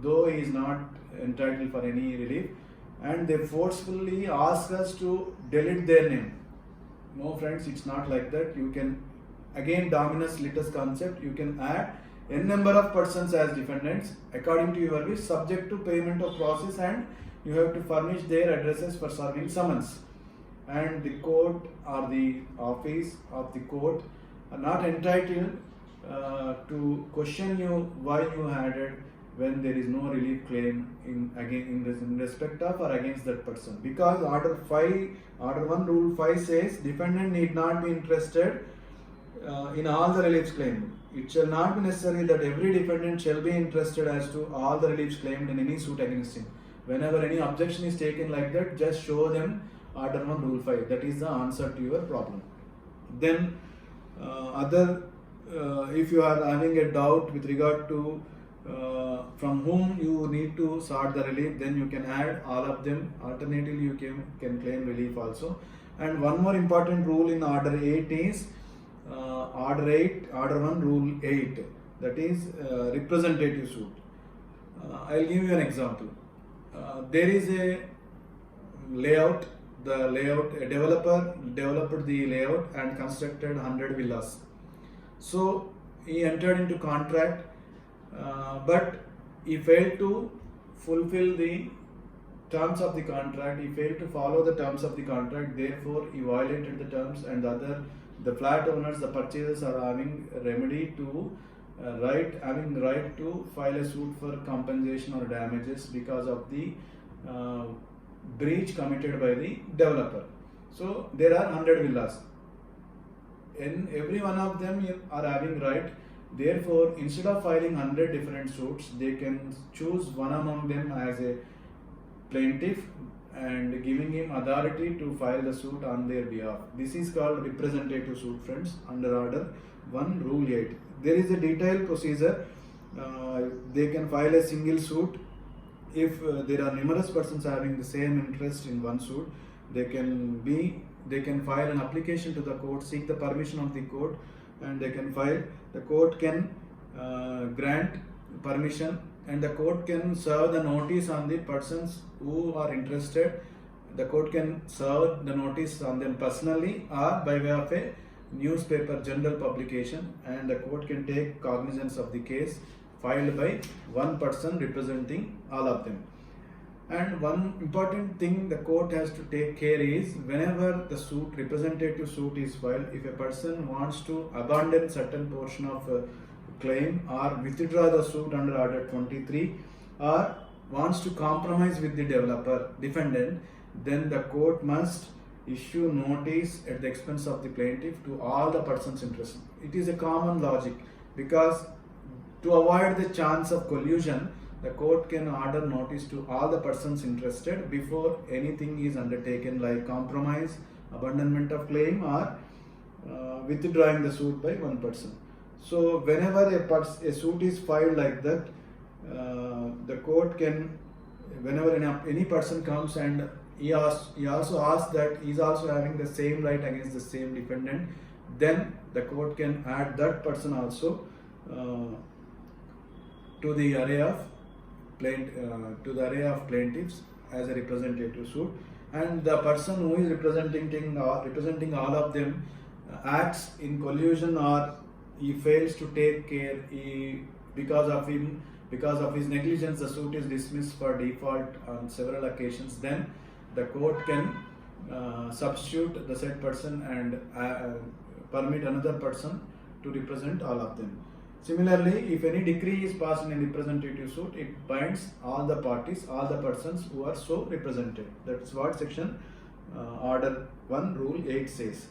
though he is not entitled for any relief, and they forcefully ask us to delete their name. No friends, it's not like that. You can, again, dominus litis concept, you can add n number of persons as defendants according to your wish, subject to payment of process, and you have to furnish their addresses for serving summons. and the court or the office of the court are not entitled to question you why you had it when there is no relief claim in respect of or against that person, because order 1 rule 5 says defendant need not be interested in all the reliefs claimed. It shall not be necessary that every defendant shall be interested as to all the reliefs claimed in any suit against him. Whenever any objection is taken like that, just show them order 1 rule 5. That is the answer to your problem. Then if you are having a doubt with regard to from whom you need to sought the relief, then you can add all of them. Alternatively, you can claim relief also. And one more important rule in order 8 is order 1 rule 8, that is representative suit. I'll give you an example. There is a layout. A developer developed the layout and constructed 100 villas. So he entered into contract, but he failed to fulfill the terms of the contract. He failed to follow the terms of the contract. Therefore, he violated the terms, and the flat owners, the purchasers, are having remedy to right to file a suit for compensation or damages because of the breach committed by the developer. So there are 100 villas, and every one of them are having right. Therefore, instead of filing 100 different suits, they can choose one among them as a plaintiff and giving him authority to file the suit on their behalf. This is called representative suit, friends, under order 1 rule 8. There is a detailed procedure. They can file a single suit. If there are numerous persons having the same interest in one suit, they can file an application to the court, seek the permission of the court, and they can file. The court can grant permission, and the court can serve the notice on the persons who are interested. The court can serve the notice on them personally or by way of a newspaper general publication, and the court can take cognizance of the case filed by one person representing all of them. And one important thing the court has to take care is, whenever the representative suit is filed, if a person wants to abandon certain portion of claim or withdraw the suit under order 23, or wants to compromise with the defendant, then the court must issue notice at the expense of the plaintiff to all the persons interested. It is a common logic, because to avoid the chance of collusion, the court can order notice to all the persons interested before anything is undertaken, like compromise, abandonment of claim, or withdrawing the suit by one person. So whenever a suit is filed like that, the court can, whenever any person comes and he also asks that he is also having the same right against the same defendant, then the court can add that person also to the array of plaintiffs as a representative suit. And the person who is representing all of them acts in collusion, or he fails to take care, because of his negligence the suit is dismissed for default on several occasions, then the court can substitute the said person and permit another person to represent all of them. Similarly, if any decree is passed in a representative suit, it binds all the parties, all the persons who are so represented. That's what section order 1 rule 8 says.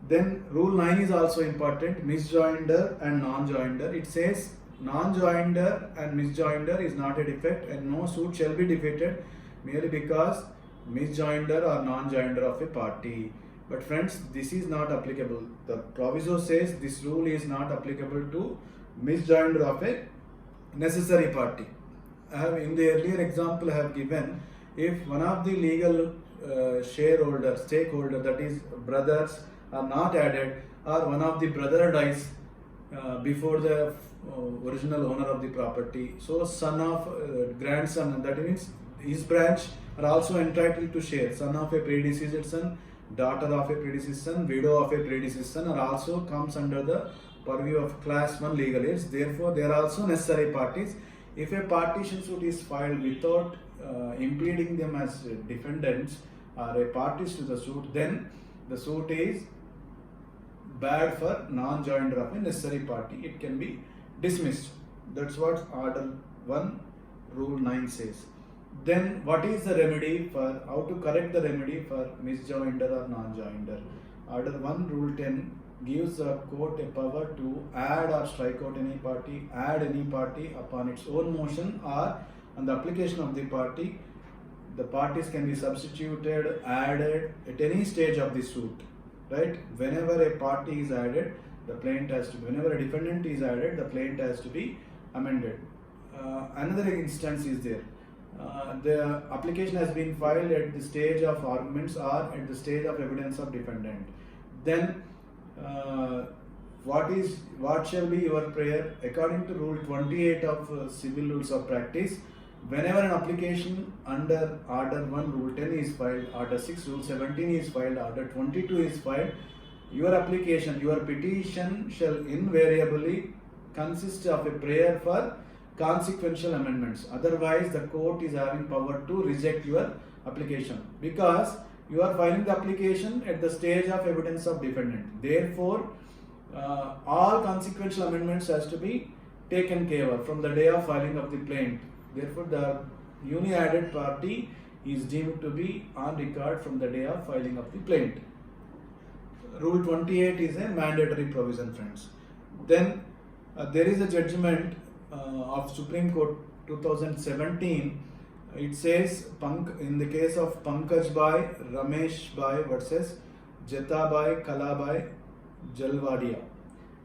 Then rule 9 is also important, misjoinder and non-joinder. It says non-joinder and misjoinder is not a defect, and no suit shall be defeated merely because misjoinder or non-joinder of a party. But friends, this is not applicable. The proviso says this rule is not applicable to misjoinder of a necessary party. In the earlier example I have given, if one of the legal stakeholder, that is brothers, are not added, or one of the brother dies before the original owner of the property, so son of grandson, that means his branch, are also entitled to share. Son of a predecessor son, daughter of a predecessor son, widow of a predecessor son are also comes under the purview of class 1 legal heirs. Therefore, they are also necessary parties. If a partition suit is filed without impeding them as defendants are a parties to the suit, then the suit is bad for non-joinder of a necessary party. It can be dismissed. That's what Order 1 Rule 9 says. Then what is the remedy for, how to correct the remedy for misjoinder or non-joinder? Order 1 Rule 10 gives the court a power to add or strike out any party, add any party upon its own motion or on the application of the party. The parties can be substituted, added at any stage of the suit, right? Whenever a party is added, the plaintiff has to, whenever a defendant is added, the plaintiff has to be amended. Another instance is there. The application has been filed at the stage of arguments or at the stage of evidence of defendant. Then what shall be your prayer? According to Rule 28 of Civil Rules of Practice, whenever an application under Order 1 Rule 10 is filed, Order 6 Rule 17 is filed, Order 22 is filed, your application, your petition shall invariably consist of a prayer for consequential amendments. Otherwise, the court is having power to reject your application, because you are filing the application at the stage of evidence of defendant. Therefore, all consequential amendments has to be taken care of from the day of filing of the plaint. Therefore, the newly added party is deemed to be on record from the day of filing of the plaint. Rule 28 is a mandatory provision, friends. Then there is a judgment of Supreme Court 2017. It says in the case of Pankaj Bhai, Ramesh Bhai versus Jeta Bhai, Kala Bhai, Jalwadia.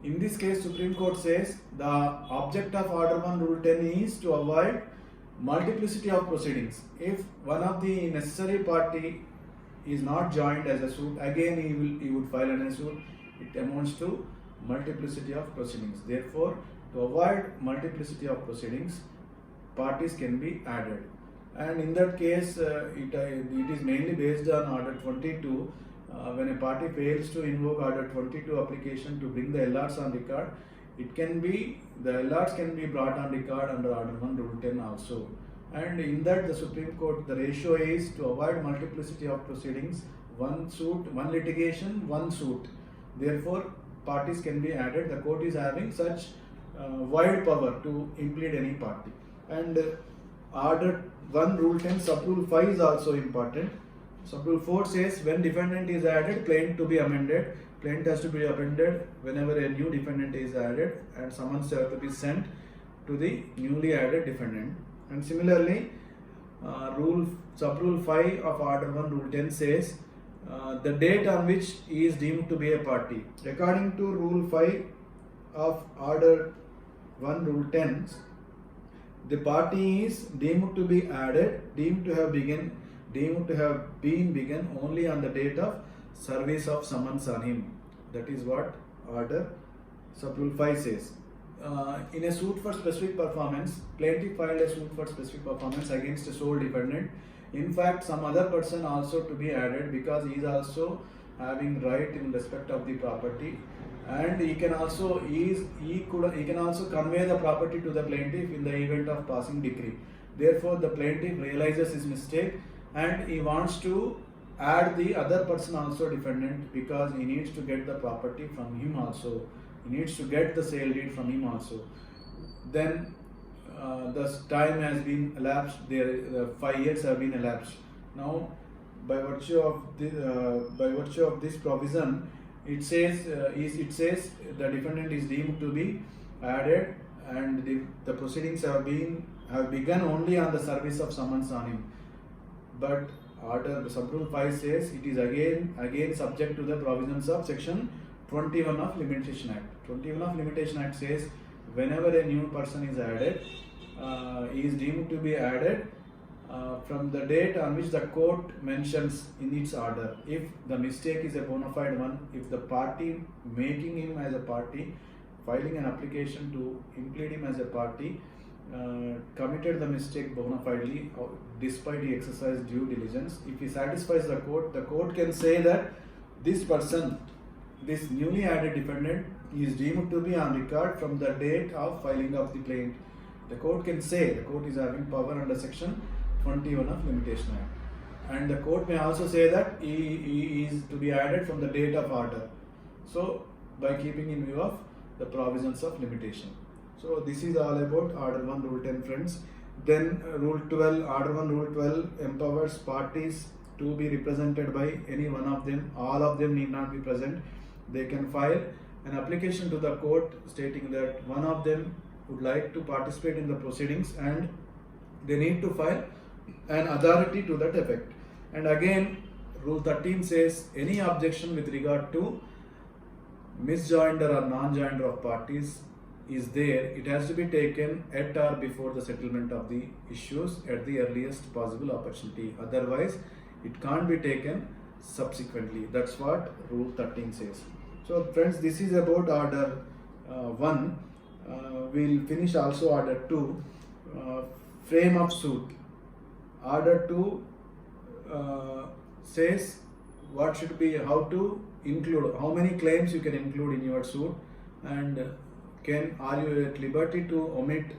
In this case, Supreme Court says the object of Order 1 Rule 10 is to avoid multiplicity of proceedings. If one of the necessary party is not joined as a suit, again he would file a suit. It amounts to multiplicity of proceedings. Therefore, to avoid multiplicity of proceedings, parties can be added. And in that case, it is mainly based on Order 22. When a party fails to invoke Order 22 application to bring the LRs on record, the LRs can be brought on record under Order 1 Rule 10 also. And in that, the Supreme Court, the ratio is to avoid multiplicity of proceedings, one suit, one litigation, one suit. Therefore, parties can be added. The court is having such wide power to implead any party. And Order 1 Rule 10 Sub-Rule 5 is also important. Sub-Rule 4 says when defendant is added, plaint to be amended. Plaint has to be amended whenever a new defendant is added, and summons have to be sent to the newly added defendant. And similarly, Sub-Rule 5 of Order 1 Rule 10 says the date on which he is deemed to be a party. According to Rule 5 of Order 1 Rule 10, the party is deemed to be added, deemed to have been begun only on the date of service of summons on him. That is what Order Sub-Rule 5 says. In a suit for specific performance, plaintiff filed a suit for specific performance against a sole defendant. In fact, some other person also to be added, because he is also having right in respect of the property, and he can also convey the property to the plaintiff in the event of passing decree. Therefore, the plaintiff realizes his mistake and he wants to add the other person also defendant, because he needs to get the property from him also. He needs to get the sale deed from him also. Then the time has been elapsed. 5 years have been elapsed. Now, by virtue of this provision, it says the defendant is deemed to be added, and the proceedings have begun only on the service of summons on him. But Order Sub-Rule 5 says it is again subject to the provisions of Section 21 of Limitation Act. 21 of Limitation Act says whenever a new person is added, he is deemed to be added from the date on which the court mentions in its order. If the mistake is a bona fide one, if the party making him as a party, filing an application to implead him as a party, committed the mistake bona fidely despite he exercised due diligence, if he satisfies the court can say that this person, this newly added defendant, is deemed to be on record from the date of filing of the plaint. The court can say, the court is having power under Section 21 of Limitation Act. and the court may also say that he is to be added from the date of order. So by keeping in view of the provisions of limitation. So this is all about Order 1 Rule 10, friends. Then Rule 12, Order 1 Rule 12 empowers parties to be represented by any one of them. All of them need not be present. They can file an application to the court stating that one of them would like to participate in the proceedings, and they need to file an authority to that effect. And again, Rule 13 says any objection with regard to misjoinder or non-joinder of parties is there, it has to be taken at or before the settlement of the issues at the earliest possible opportunity. Otherwise, it can't be taken subsequently. That's what Rule 13 says. So friends, this is about Order 1. We'll finish also Order 2, frame of suit. Order 2 says what should be, how to include, how many claims you can include in your suit, and are you at liberty to omit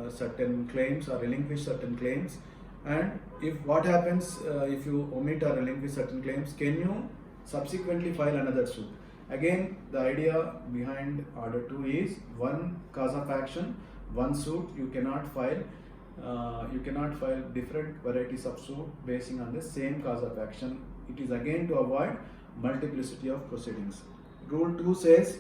certain claims or relinquish certain claims, and if what happens if you omit or relinquish certain claims, can you subsequently file another suit? Again, the idea behind Order 2 is one cause of action, one suit. You cannot file different varieties of suit basing on the same cause of action. It is again to avoid multiplicity of proceedings. Rule 2 says,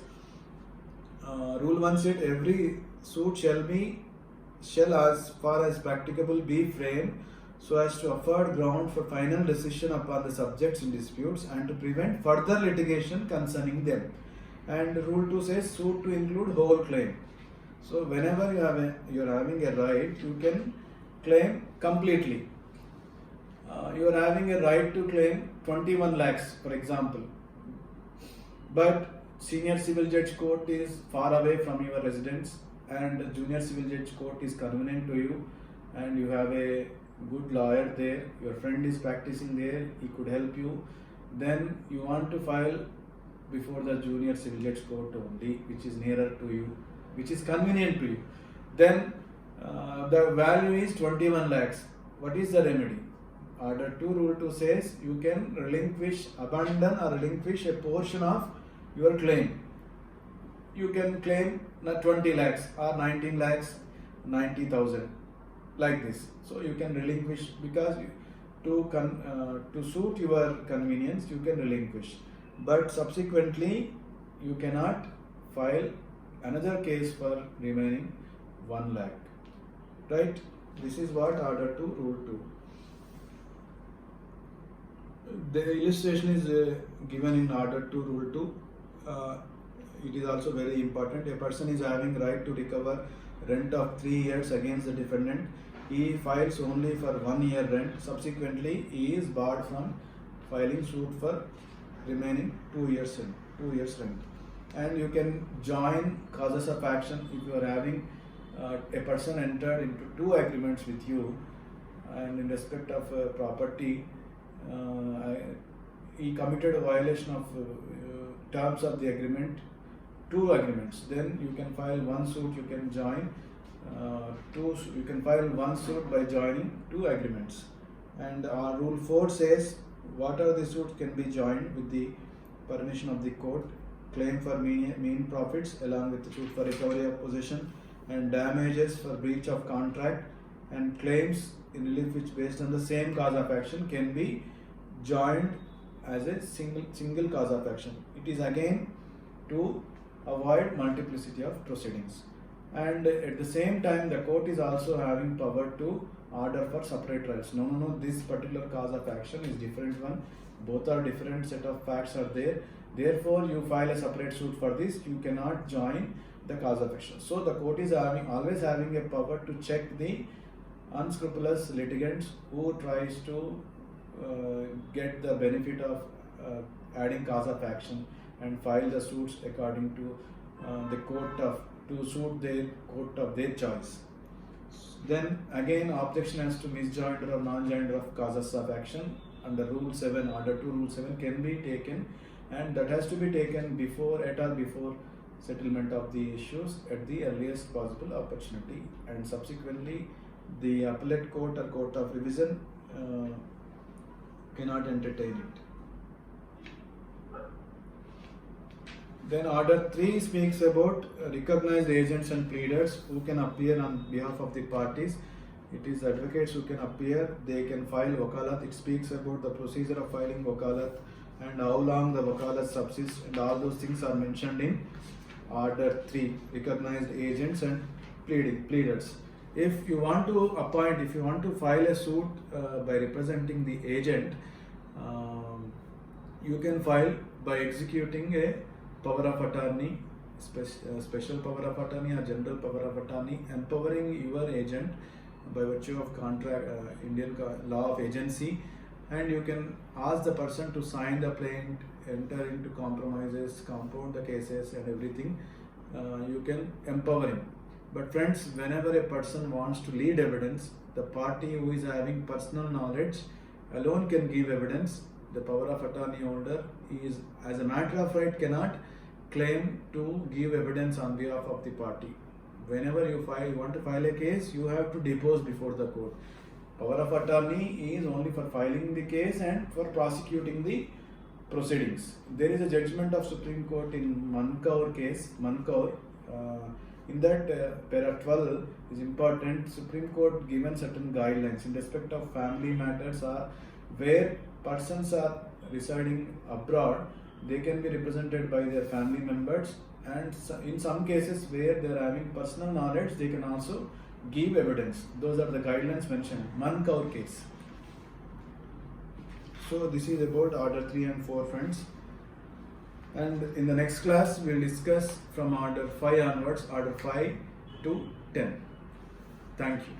Rule 1 said every suit shall as far as practicable be framed so as to afford ground for final decision upon the subjects in disputes and to prevent further litigation concerning them. And Rule 2 says suit to include whole claim. So whenever you are having a right, you can claim completely. You are having a right to claim 21 lakhs, for example, but senior civil judge court is far away from your residence and junior civil judge court is convenient to you, and you have a good lawyer there, your friend is practicing there, he could help you. Then you want to file before the junior civil judge court only, which is nearer to you, which is convenient to you. Then the value is 21 lakhs. What is the remedy? Order 2 Rule 2 says you can abandon or relinquish a portion of your claim. You can claim not 20 lakhs or 19 lakhs, 90,000, like this. So you can relinquish, because to suit your convenience you can relinquish, but subsequently you cannot file another case for remaining 1 lakh. Right? This is what Order 2 Rule 2. The illustration is given in Order 2 Rule 2. It is also very important. A person is having right to recover rent of 3 years against the defendant. He files only for 1 year rent. Subsequently, he is barred from filing suit for remaining 2 years rent. And you can join causes of action if you are having a person entered into 2 agreements with you, and in respect of property, he committed a violation of terms of the agreement, 2 agreements. Then you can file 1 suit. You can join you can file 1 suit by joining 2 agreements. And Rule 4 says what are the suits can be joined with the permission of the court: claim for mean profits along with the suit for recovery of possession and damages for breach of contract, and claims in relief which based on the same cause of action can be joined as a single cause of action. It is again to avoid multiplicity of proceedings. And at the same time, the court is also having power to order for separate trials. No, this particular cause of action is different one. Both are different set of facts are there. Therefore, you file a separate suit for this. You cannot join the cause of action. So the court is always having a power to check the unscrupulous litigants who tries to get the benefit of adding cause of action and file the suits according to the to suit their court of their choice. Then again, objection as to misjoinder or non-joinder of causes of action under Rule 7, Order 2 Rule 7 can be taken, and that has to be taken before settlement of the issues at the earliest possible opportunity, and subsequently the appellate court or court of revision cannot entertain it. Then order 3 speaks about recognized agents and pleaders who can appear on behalf of the parties. It is advocates who can appear, they can file wakalat. It speaks about the procedure of filing wakalat and how long the wakalat subsists, and all those things are mentioned in order 3, recognized agents and pleaders. If you want to file a suit by representing the agent, you can file by executing a power of attorney, special power of attorney or general power of attorney, empowering your agent by virtue of contract, Indian law of agency, and you can ask the person to sign the plaint, enter into compromises, compound the cases and everything. You can empower him. But friends, whenever a person wants to lead evidence, the party who is having personal knowledge alone can give evidence. The power of attorney holder is, as a matter of right, cannot claim to give evidence on behalf of the party. Whenever you want to file a case, you have to depose before the court. Power of attorney is only for filing the case and for prosecuting the proceedings. There is a judgment of Supreme Court in Mankaur case. In that para 12 is important. Supreme Court given certain guidelines in respect of family matters, or where persons are residing abroad, they can be represented by their family members, and in some cases where they are having personal knowledge, they can also give evidence. Those are the guidelines mentioned. Mankaur case. So this is about order 3 and 4, friends. And in the next class, we will discuss from order 5 onwards, order 5 to 10. Thank you.